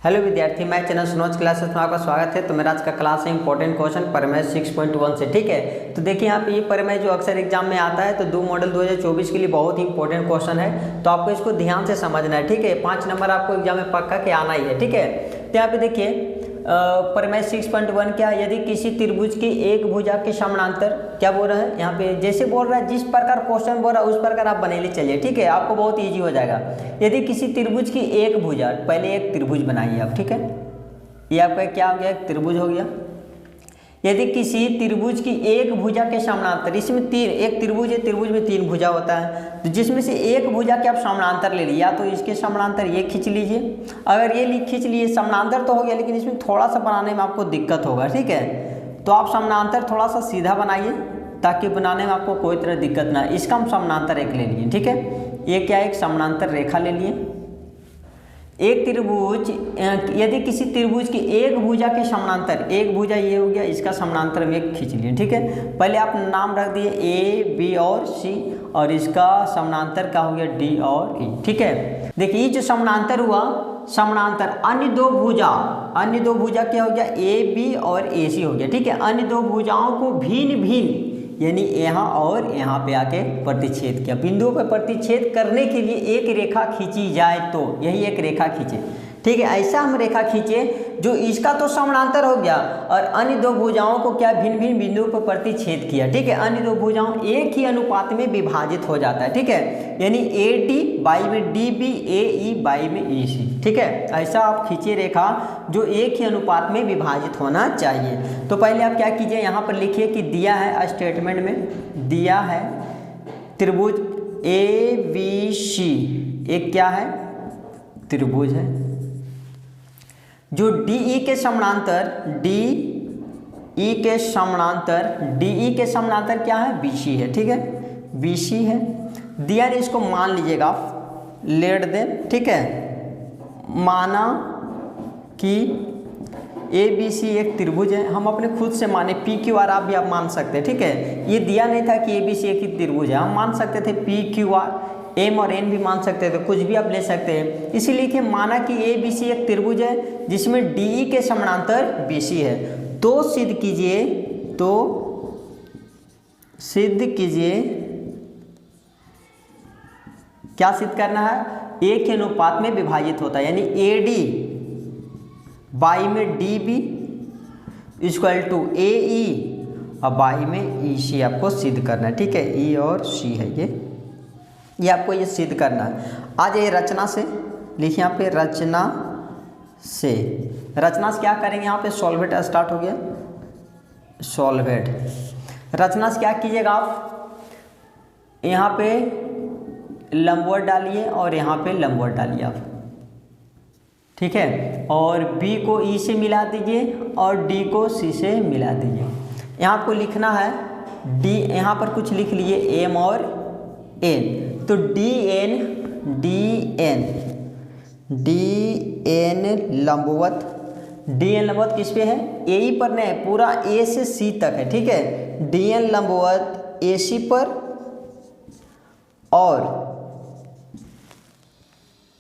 Hello विद्यार्थी, मैं channel Sunoj classes में आपका स्वागत है। तो मेरा आज का क्लास है इंपॉर्टेंट क्वेश्चन प्रमेय 6.1 से। ठीक है, तो देखिए यहाँ पे ये प्रमेय जो अक्सर एग्जाम में आता है, तो 2 मॉडल 2024 के लिए बहुत ही इंपॉर्टेंट क्वेश्चन है, तो आपको इसको ध्यान से समझना है। ठीक है, 5 नंबर आपको एग्जाम में पक्का के आना ही है। ठीक है, तो यहाँ पे देखिए प्रमेय 6.1 क्या है, यदि किसी त्रिभुज की एक भुजा के समानांतर क्या बोल रहा है, यहाँ पे जैसे बोल रहा है जिस प्रकार क्वेश्चन बोल रहा है उस प्रकार आप बने ले चलिए। ठीक है, आपको बहुत इजी हो जाएगा। यदि किसी त्रिभुज की एक भुजा, पहले एक त्रिभुज बनाइए आप। ठीक है, ये आपका क्या हो गया, एक त्रिभुज हो गया। यदि किसी त्रिभुज की एक भुजा के समानांतर, इसमें तीन, एक त्रिभुज है, त्रिभुज में 3 भुजा होता है, तो जिसमें से एक भुजा के आप समानांतर ले लीजिए, या तो इसके समानांतर ये खींच लीजिए। अगर ये खींच लिए समानांतर तो हो गया, लेकिन इसमें थोड़ा सा बनाने में आपको दिक्कत होगा। ठीक है, तो आप समानांतर थोड़ा सा सीधा बनाइए ताकि बनाने में आपको कोई तरह दिक्कत ना है। इसका हम समानांतर एक ले लिए। ठीक है, ये क्या, एक समानांतर रेखा ले लिए। एक त्रिभुज, यदि किसी त्रिभुज की एक भुजा के समानांतर, एक भुजा ये हो गया, इसका समानांतर में एक खींच लिए। ठीक है, पहले आप नाम रख दिए ए, बी और सी, और इसका समानांतर का हो गया डी और ई। ठीक है, देखिए ये जो समानांतर हुआ, समानांतर अन्य दो भुजा क्या हो गया, ए बी और ए सी हो गया। ठीक है, अन्य दो भुजाओं को भिन्न भिन्न, यानी यहाँ और यहाँ पे आके प्रतिच्छेद किया। बिंदुओं पर प्रतिच्छेद करने के लिए एक रेखा खींची जाए, तो यही एक रेखा खींचे। ठीक है, ऐसा हम रेखा खींचे जो इसका तो समानांतर हो गया और अन्य दो भुजाओं को क्या, भिन्न भिन्न बिंदुओं पर प्रतिच्छेद किया। ठीक है, अन्य दो भुजाओं एक ही अनुपात में विभाजित हो जाता है। ठीक है, यानी ए डी बाई में D B, A E by में ई सी। ठीक है, ऐसा आप खींचे रेखा जो एक ही अनुपात में विभाजित होना चाहिए। तो पहले आप क्या कीजिए, यहाँ पर लिखिए कि दिया है, स्टेटमेंट में दिया है त्रिभुज ए बी सी एक क्या है, त्रिभुज है जो DE के समानांतर, DE के समानांतर क्या है, BC है। ठीक है, BC है दिया है, इसको मान लीजिएगा आप, लेट दें। ठीक है, माना कि ABC एक त्रिभुज है, हम अपने खुद से माने PQR, आप भी आप मान सकते हैं। ठीक है, ये दिया नहीं था कि ABC एक ही त्रिभुज है, हम मान सकते थे PQR, M और N भी मान सकते थे, कुछ भी आप ले सकते हैं। इसीलिए कि माना कि ABC एक त्रिभुज है जिसमें DE के समानांतर BC है, तो सिद्ध कीजिए क्या सिद्ध करना है, एक के अनुपात में विभाजित होता है, यानी AD बाई में DB इक्वल टू AE और बाई में EC आपको सिद्ध करना है। ठीक है, E और C है ये आपको ये सिद्ध करना है। आज ये रचना से लिखिए, यहाँ पे रचना से क्या करेंगे, यहाँ पे सॉल्वेट स्टार्ट हो गया, सॉल्वेट। रचना से क्या कीजिएगा, आप यहाँ पे लंबवत डालिए और यहाँ पे लंबवत डालिए आप। ठीक है, और B को E से मिला दीजिए और D को C से मिला दीजिए। यहाँ आपको लिखना है D, यहाँ पर कुछ लिख लीजिए M और N, तो DN लंबवत किस पे है, AE पर नहीं, पूरा A से C तक है। ठीक है, DN लंबवत AC पर और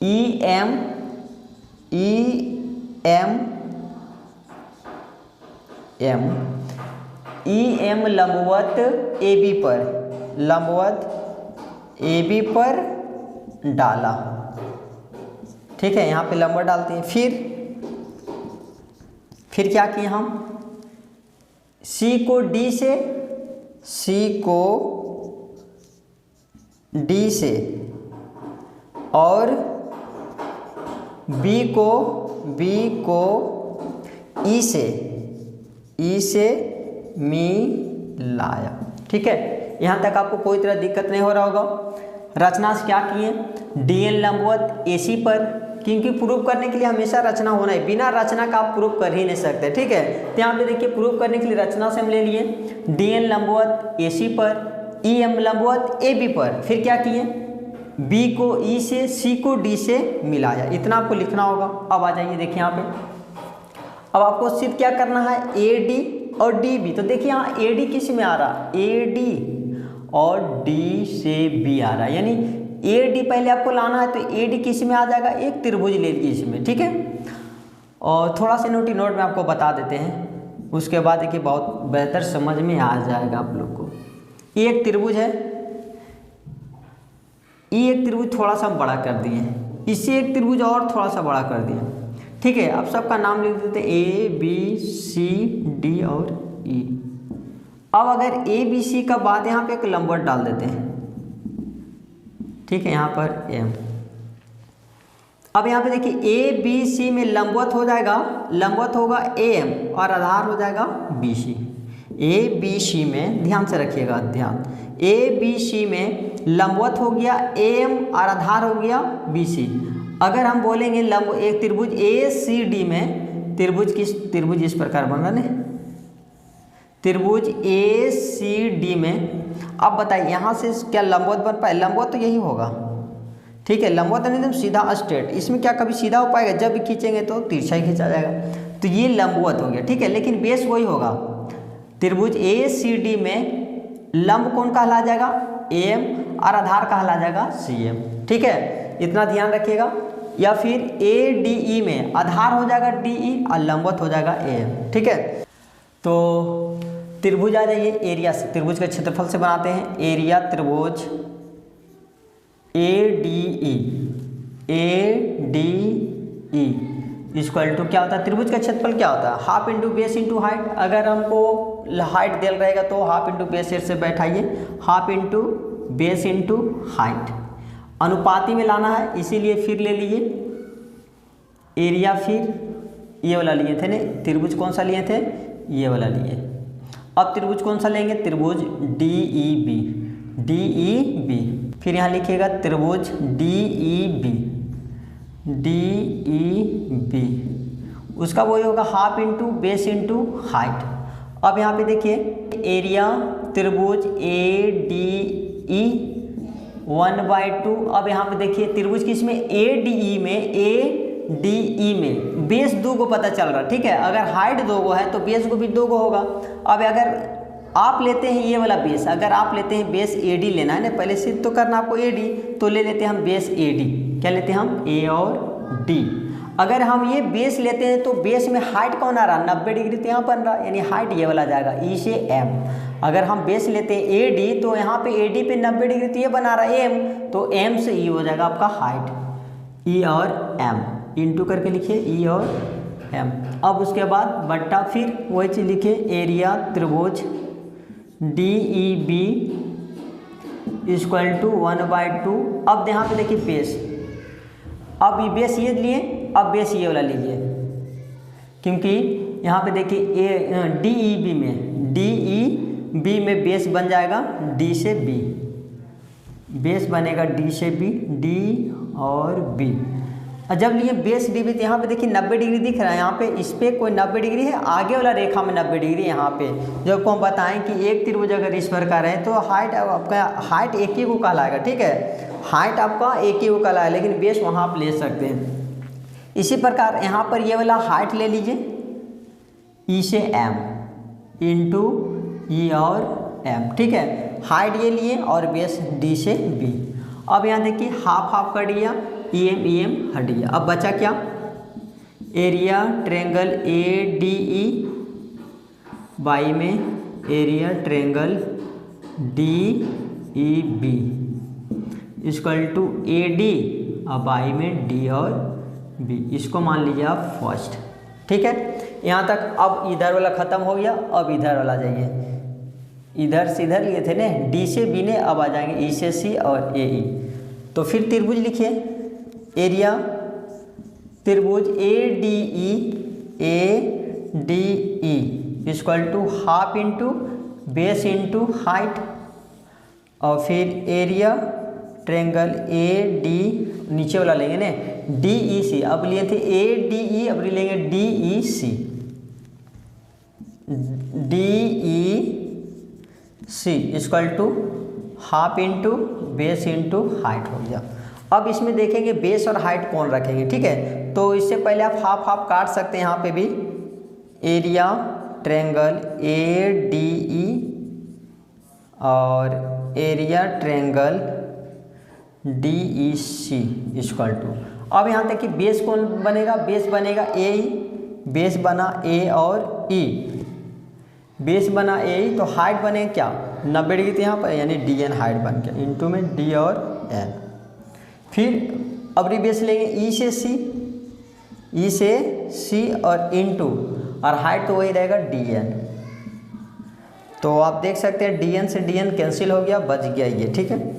EM लंबवत AB पर डाला। ठीक है, यहाँ पे लंबवत डालते हैं। फिर क्या किए हम, C को D से और B को E से मिलाया। ठीक है, यहाँ तक आपको कोई तरह दिक्कत नहीं हो रहा होगा। रचना से क्या किए, DN लंबवत AC पर, क्योंकि प्रूव करने के लिए हमेशा रचना होना है, बिना रचना का आप प्रूव कर ही नहीं सकते। ठीक है, तो यहाँ पे देखिए प्रूव करने के लिए रचना से हम ले लिए DN लंबवत AC पर, EM लंबवत AB पर, फिर क्या किए, B को E से, C को D से मिलाया। इतना आपको लिखना होगा। अब आ जाइए, देखिए यहाँ पे अब आपको सिर्फ क्या करना है, AD और DB। तो देखिए यहाँ AD किस में आ रहा, AD और डी से बी आ रहा है, यानी ए डी पहले आपको लाना है तो ए डी किस में आ जाएगा, एक त्रिभुज ले लीजिए इसमें, ठीक है। और थोड़ा सा नोट में आपको बता देते हैं, उसके बाद देखिए बहुत बेहतर समझ में आ जाएगा आप लोग को। ये एक त्रिभुज है, ये एक त्रिभुज थोड़ा सा बड़ा कर दिए, इससे एक त्रिभुज और थोड़ा सा बड़ा कर दिए, ठीक है। अब सबका नाम लिख देते हैं ए बी सी डी और ई। अब अगर ए बी सी का बाद यहाँ पे एक लंबवत डाल देते हैं, ठीक है, यहाँ पर एम। अब यहाँ पे देखिए ए बी सी में लंबवत हो जाएगा, लंबवत होगा ए एम और आधार हो जाएगा B C. A B C में ध्यान से रखिएगा, ध्यान, ए बी सी में लंबवत हो गया ए एम और आधार हो गया बी सी। अगर हम बोलेंगे लंब एक त्रिभुज ए सी डी में, त्रिभुज इस प्रकार बन रहा है, त्रिभुज ए सी डी में। अब बताइए यहाँ से क्या लंबवत बन पाए? लंबवत तो यही होगा, ठीक है, लंबवत नहीं एकदम सीधा स्ट्रेट। इसमें क्या कभी सीधा हो पाएगा? जब भी खींचेंगे तो तिरछा ही खींचा जाएगा, तो ये लंबवत हो गया, ठीक है। लेकिन बेस वही होगा, त्रिभुज ए सी डी में लंब कौन कहला जाएगा? ए एम और आधार कहला जाएगा सी एम, ठीक है, इतना ध्यान रखिएगा। या फिर ए डी ई में आधार हो जाएगा डी ई और लंबवत हो जाएगा ए एम, ठीक है। तो त्रिभुज आ जाइए एरिया से, त्रिभुज के क्षेत्रफल से बनाते हैं। एरिया त्रिभुज A D E equal to क्या होता है? त्रिभुज का क्षेत्रफल क्या होता है? Half into base into height. अगर हमको हाइट दिया रहेगा तो हाफ इंटू बेस से बैठाइए, half into base into height. अनुपाती में लाना है, इसीलिए फिर ले लीजिए एरिया, फिर ये वाला लिए थे ना, त्रिभुज कौन सा लिए थे? ये वाला लिए। अब त्रिभुज कौन सा लेंगे? त्रिभुज डी ई बी। फिर यहाँ लिखिएगा त्रिभुज डी ई बी, उसका वही होगा half into base into height. अब यहाँ पे देखिए एरिया त्रिभुज ए डी ई 1/2। अब यहाँ पे देखिए त्रिभुज किसमें? ए डी ई में बेस 2 को पता चल रहा है, ठीक है। अगर हाइट 2 को है तो बेस को भी 2 को होगा। अब अगर आप लेते हैं ये वाला बेस, अगर आप लेते हैं बेस ए डी लेना है ना, पहले सिद्ध तो करना आपको ए डी, तो ले लेते हैं हम बेस ए डी। क्या लेते हैं हम? ए और डी। अगर हम ये बेस लेते हैं तो बेस में हाइट कौन आ रहा? 90 डिग्री, तो यहाँ बन रहा, यानी हाइट ये वाला जाएगा ई से एम। अगर हम बेस लेते हैं ए डी तो यहाँ पे ए डी पे 90 डिग्री, तो ये बना रहा है एम, तो एम से ई हो जाएगा आपका हाइट, ई और एम इंटू करके लिखिए ई और एम। अब उसके बाद बट्टा फिर वही चीज़ लिखिए एरिया त्रिभुज D E B equal to 1/2। अब यहाँ पे देखिए बेस, अब ये बेस ये लिए, अब बेस ये वाला लीजिए, क्योंकि यहाँ पे देखिए ए डी ई बी में बेस बन जाएगा डी से बी, बेस बनेगा डी से बी, डी और बी। और जब लिए बेस डी बी तो यहाँ पे देखिए 90 डिग्री दिख रहा है, यहाँ पे इस पर कोई 90 डिग्री है, आगे वाला रेखा में 90 डिग्री यहाँ पे। जब को हम बताएं कि एक त्रिभुज अगर इस प्रकार है तो हाइट आपका हाइट एक ही को कहलाएगा, ठीक है, हाइट आपका एक ही को कहलाएगा, लेकिन बेस वहाँ आप ले सकते हैं। इसी प्रकार यहाँ पर ये वाला हाइट ले लीजिए ई से एम इंटू ई और एम, ठीक है, हाइट ये लिए और बेस डी से बी। अब यहाँ देखिए हाफ हाफ कर दिया, ई एम हट गया। अब बचा क्या? Area triangle A D E by में area triangle D E B equal to A D और बाई में डी और बी। इसको मान लीजिए आप फर्स्ट, ठीक है। यहाँ तक अब इधर वाला ख़त्म हो गया। अब इधर वाला जाइए, इधर से इधर लिए थे ना, डी से बी ने, अब आ जाएंगे ई से सी और ए ई। तो फिर त्रिभुज लिखिए एरिया त्रिभुज A D E equal to half into base into height, और फिर एरिया ट्रेंगल ए डी, नीचे वाला लेंगे ना डी ई सी, अब लिए थे ए डी ई, अब लेंगे D E C, D E C equal to half into base into height हो गया। अब इसमें देखेंगे बेस और हाइट कौन रखेंगे, ठीक है। तो इससे पहले आप हाफ हाफ काट सकते हैं, यहाँ पे भी area triangle A D E और area triangle D E C equal to, अब यहाँ तक कि बेस कौन बनेगा, बेस बनेगा ए ई, बेस बना ए और ई, बेस बना ए ई, तो हाइट बने क्या 90 डिग्री यहाँ पर, यानी डी एन हाइट बन गया, इंटू में डी और एन। फिर अब बेस लेंगे ई से सी, ई से सी और इंटू, और हाइट तो वही रहेगा डी एन। तो आप देख सकते हैं डी एन से डी एन कैंसिल हो गया, बच गया ये, ठीक है।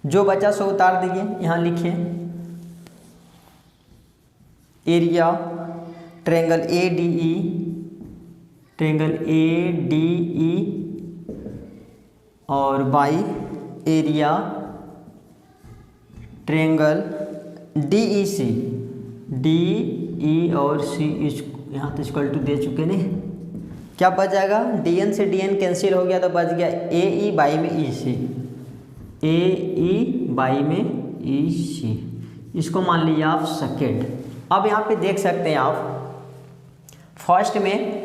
जो बचा सो उतार दीजिए, यहाँ लिखिए area triangle A D E, triangle A D E और by area triangle D E C, D E और सी यहाँ तो इक्वल टू दे चुके नहीं, क्या बच जाएगा, डी एन से डी एन कैंसिल हो गया तो बच गया ए ई बाई में E C, A E by में ई सी, इसको मान लीजिए आप सेकेंड। अब यहाँ पे देख सकते हैं आप फर्स्ट में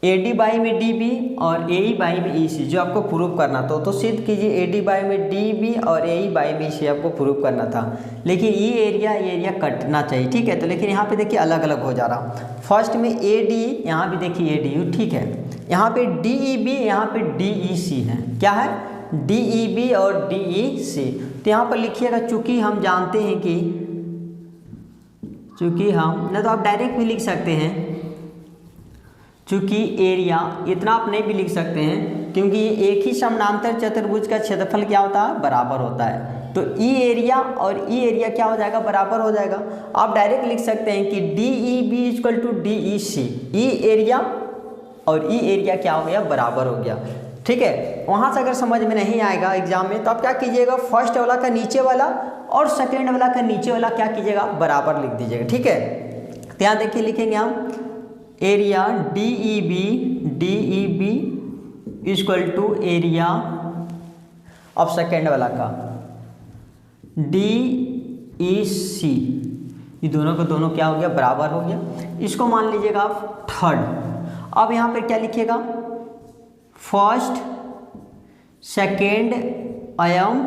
ए डी बाई में डी बी और ए ई बाई में ई सी जो आपको प्रूव करना था, तो सिद्ध कीजिए ए डी बाई में डी बी और ए ई बाई में ई सी आपको प्रूव करना था, लेकिन ये एरिया कटना चाहिए, ठीक है। तो लेकिन यहाँ पे देखिए अलग अलग हो जा रहा, फर्स्ट में ए डी, यहाँ भी देखिए ए डी यू, ठीक है, यहाँ पे डी ई बी, यहाँ पे डी ई सी है, क्या है डी ई बी और डी ई सी। तो यहाँ पर लिखिएगा चूँकि हम जानते हैं कि, चूँकि हम नहीं तो आप डायरेक्ट भी लिख सकते हैं, चूँकि एरिया इतना आप नहीं भी लिख सकते हैं, क्योंकि एक ही समानांतर चतुर्भुज का क्षेत्रफल क्या होता है, बराबर होता है। तो ई एरिया और ई एरिया क्या हो जाएगा, बराबर हो जाएगा। आप डायरेक्ट लिख सकते हैं कि D E B equal to D E C, E area और ई एरिया क्या हो गया, बराबर हो गया, ठीक है। वहाँ से अगर समझ में नहीं आएगा एग्जाम में, तो आप क्या कीजिएगा, फर्स्ट वाला का नीचे वाला और सेकेंड वाला का नीचे वाला क्या कीजिएगा, बराबर लिख दीजिएगा, ठीक है। तो यहाँ देखिए लिखेंगे हम area D E B equal to area अब सेकेंड वाला का डी ई सी, ये दोनों का दोनों क्या हो गया, बराबर हो गया। इसको मान लीजिएगा आप थर्ड। अब यहाँ पे क्या लिखिएगा, फर्स्ट सेकेंड एवं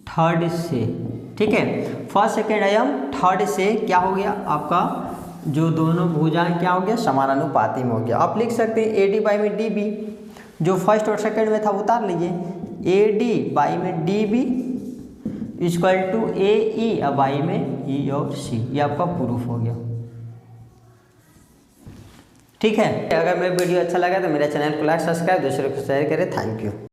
थर्ड से, ठीक है, फर्स्ट सेकेंड एवं थर्ड से क्या हो गया, आपका जो दोनों भुजाएं क्या हो गया, समानानुपाती में हो गया। आप लिख सकते हैं ए डी बाई में डी बी, जो फर्स्ट और सेकेंड में था उतार लीजिए, ए डी बाई में D B equal to A E by में ई और सी, ये आपका प्रूफ हो गया, ठीक है। अगर मेरा वीडियो अच्छा लगा तो मेरे चैनल को लाइक सब्सक्राइब, दूसरे को शेयर करें। Thank you.